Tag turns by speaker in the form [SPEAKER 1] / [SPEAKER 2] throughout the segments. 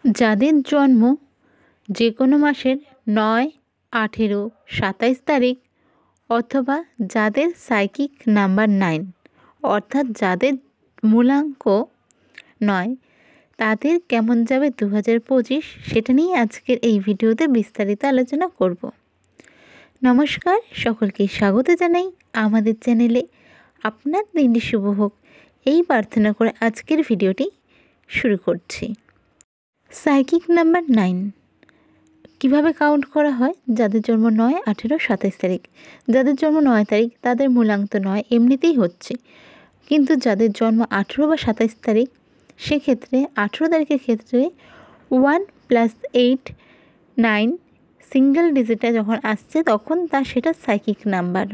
[SPEAKER 1] যাদের জন্ম যে কোনো মাসের 9, 18, 27 তারিখ অথবা যাদের সাইকিক নাম্বার 9 অর্থাৎ যাদের মূলাঙ্ক 9 তাদের কেমন যাবে 2025 সেটা নিয়ে আজকের এই ভিডিওতে বিস্তারিত আলোচনা করব। নমস্কার, সকলকে স্বাগত জানাই আমাদের চ্যানেলে। আপনার দিনটি শুভ হোক এই প্রার্থনা করে আজকের ভিডিওটি শুরু করছি। সাইকিক নাম্বার 9 কিভাবে কাউন্ট করা হয়? যাদের জন্ম 9, 18, 27 তারিখ। যাদের জন্ম 9 তারিখ তাদের মূলাঙ্ক 9 এমনিতেই হচ্ছে, কিন্তু যাদের জন্ম 18 বা 27 তারিখ সেক্ষেত্রে 18 তারিখের ক্ষেত্রে 1 + 8, 9 সিঙ্গেল ডিজিটে যখন আসছে তখন সেটা সাইকিক নাম্বার।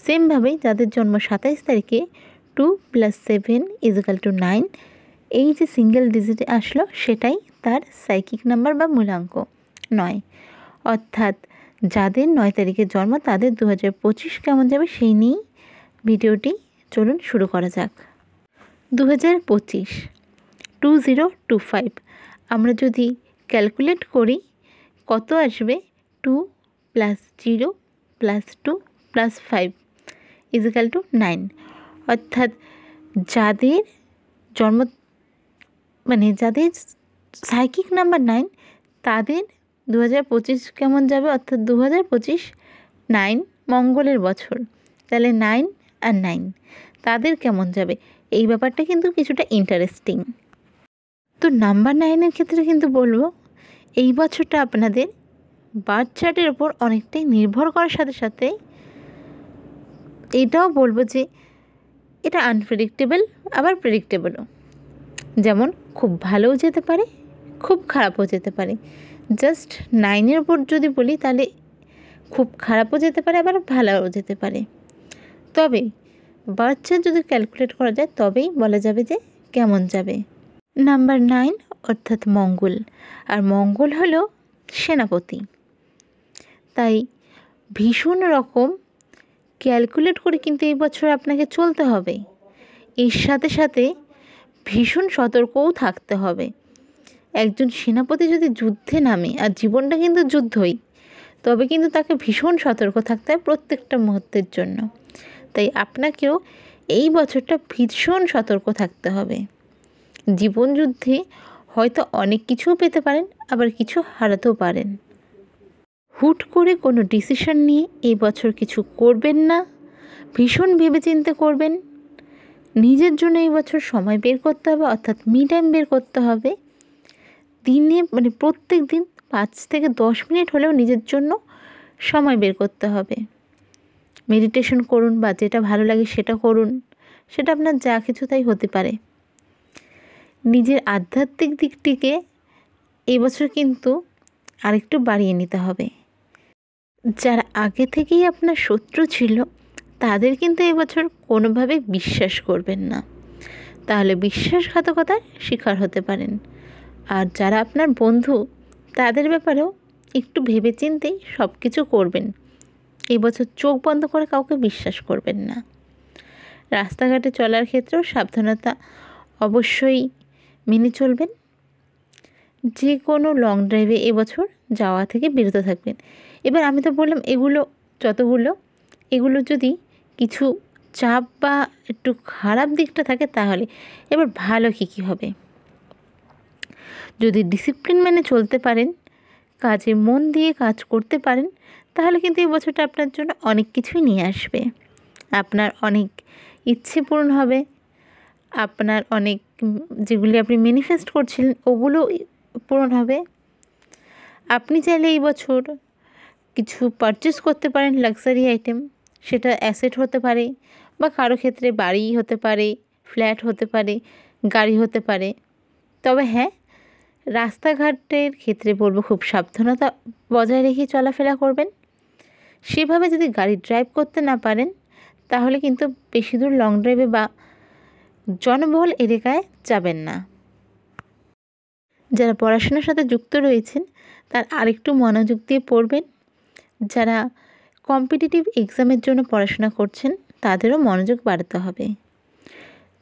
[SPEAKER 1] সেমভাবেই যাদের জন্ম 27 তারিখে 2 + 7 = 9 এই যে সিঙ্গেল ডিজিটে আসলো সেটাই তার সাইকিক নাম্বার বা মূলাঙ্ক 9। অর্থাৎ যাদের 9 তারিখে জন্ম তাদের 2025 কেমন যাবে সেই নিয়েই ভিডিওটি চলুন শুরু করা যাক। 2025 2025 আমরা যদি ক্যালকুলেট করি কত আসবে? 2 + 0 + 2 + 5 = 9। অর্থাৎ যাদের জন্ম যাদের সাইকিক নাম্বার 9 তাদের 2025 কেমন যাবে? অর্থাৎ 2025 9 মঙ্গলের বছর, তাহলে 9 আর 9 তাদের কেমন যাবে? এই ব্যাপারটা কিন্তু কিছুটা ইন্টারেস্টিং। তো নাম্বার 9-এর ক্ষেত্রে কিন্তু বলবো এই বছরটা আপনাদের বার্থ চার্টের ওপর অনেকটাই নির্ভর করার সাথে সাথে এটাও বলবো যে এটা আনপ্রেডিক্টেবল আবার প্রেডিক্টেবলও। যেমন খুব ভালোও যেতে পারে, খুব খারাপও যেতে পারে। জাস্ট 9-এর ওপর যদি বলি তাহলে খুব খারাপও যেতে পারে আবার ভালোও যেতে পারে। তবে বার্থ চার্ট যদি ক্যালকুলেট করা যায় তবেই বলা যাবে যে কেমন যাবে। নাম্বার 9 অর্থাৎ মঙ্গল, আর মঙ্গল হলো সেনাপতি। তাই ভীষণ রকম ক্যালকুলেট করে কিন্তু এই বছর আপনাকে চলতে হবে। এর সাথে সাথে ভীষণ সতর্কও থাকতে হবে। একজন সেনাপতি যদি যুদ্ধে নামে, আর জীবনটা কিন্তু যুদ্ধই, তবে কিন্তু তাকে ভীষণ সতর্ক থাকতে হয় প্রত্যেকটা মুহূর্তের জন্য। তাই আপনাকেও এই বছরটা ভীষণ সতর্ক থাকতে হবে। জীবনযুদ্ধে হয়তো অনেক কিছুও পেতে পারেন, আবার কিছু হারাতেও পারেন। হুট করে কোনো ডিসিশন নিয়ে এই বছর কিছু করবেন না, ভীষণ ভেবেচিন্তে করবেন। নিজের জন্য এই বছর সময় বের করতে হবে, অর্থাৎ মি টাইম বের করতে হবে। দিনে প্রত্যেক দিন 5 থেকে 10 মিনিট হলেও নিজের জন্য সময় বের করতে হবে। মেডিটেশন করুন বা যেটা ভালো লাগে সেটা করুন, সেটা আপনার যা কিছু তাই হতে পারে। নিজের আধ্যাত্মিক দিকটিকে এই বছর কিন্তু আরেকটু বাড়িয়ে নিতে হবে। যারা আগে থেকেই আপনার শত্রু ছিল তাদের কিন্তু এই বছর কোনোভাবে বিশ্বাস করবেন না, তাহলে বিশ্বাসঘাতকতার শিকার হতে পারেন। আর যারা আপনার বন্ধু তাদের ব্যাপারেও একটু ভেবেচিন্তেই সব কিছু করবেন। এই বছর চোখ বন্ধ করে কাউকে বিশ্বাস করবেন না। রাস্তাঘাটে চলার ক্ষেত্রেও সাবধানতা অবশ্যই মেনে চলবেন। যে কোনো লং ড্রাইভে এবছর যাওয়া থেকে বিরত থাকবেন। এবার আমি তো বললাম এগুলো যদি কিছু চাপ বা একটু খারাপ দিকটা থাকে তাহলে এবার ভালো কী হবে? যদি ডিসিপ্লিন মেনে চলতে পারেন, কাজে মন দিয়ে কাজ করতে পারেন, তাহলে কিন্তু এই বছরটা আপনার জন্য অনেক কিছুই নিয়ে আসবে। আপনার অনেক ইচ্ছে পূরণ হবে, আপনার অনেক যেগুলি আপনি ম্যানিফেস্ট করছিলেন ওগুলো পূরণ হবে। আপনি চাইলে এই বছর কিছু পারচেস করতে পারেন লাক্সারি আইটেম, সেটা অ্যাসেট হতে পারে বা কারো ক্ষেত্রে বাড়ি হতে পারে, ফ্ল্যাট হতে পারে, গাড়ি হতে পারে। তবে হ্যাঁ, রাস্তাঘাটের ক্ষেত্রে বলবো খুব সাবধানতা বজায় রেখে চলাফেরা করবেন। সেভাবে যদি গাড়ি ড্রাইভ করতে না পারেন তাহলে কিন্তু বেশি দূর লং ড্রাইভে বা জনবহুল এলাকায় যাবেন না। যারা পড়াশোনার সাথে যুক্ত রয়েছেন তার আরেকটু মনোযোগ দিয়ে পড়বেন। যারা কম্পিটিটিভ এক্সামের জন্য পড়াশোনা করছেন তাদেরও মনোযোগ বাড়াতে হবে,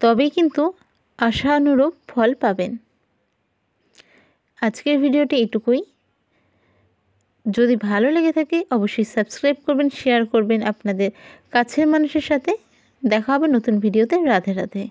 [SPEAKER 1] তবেই কিন্তু আশানুরূপ ফল পাবেন। আজকের ভিডিওটি এটুকুই। যদি ভালো লেগে থাকে অবশ্যই সাবস্ক্রাইব করবেন, শেয়ার করবেন আপনাদের কাছের মানুষের সাথে। দেখা হবে নতুন ভিডিওতে। রাধে রাধে।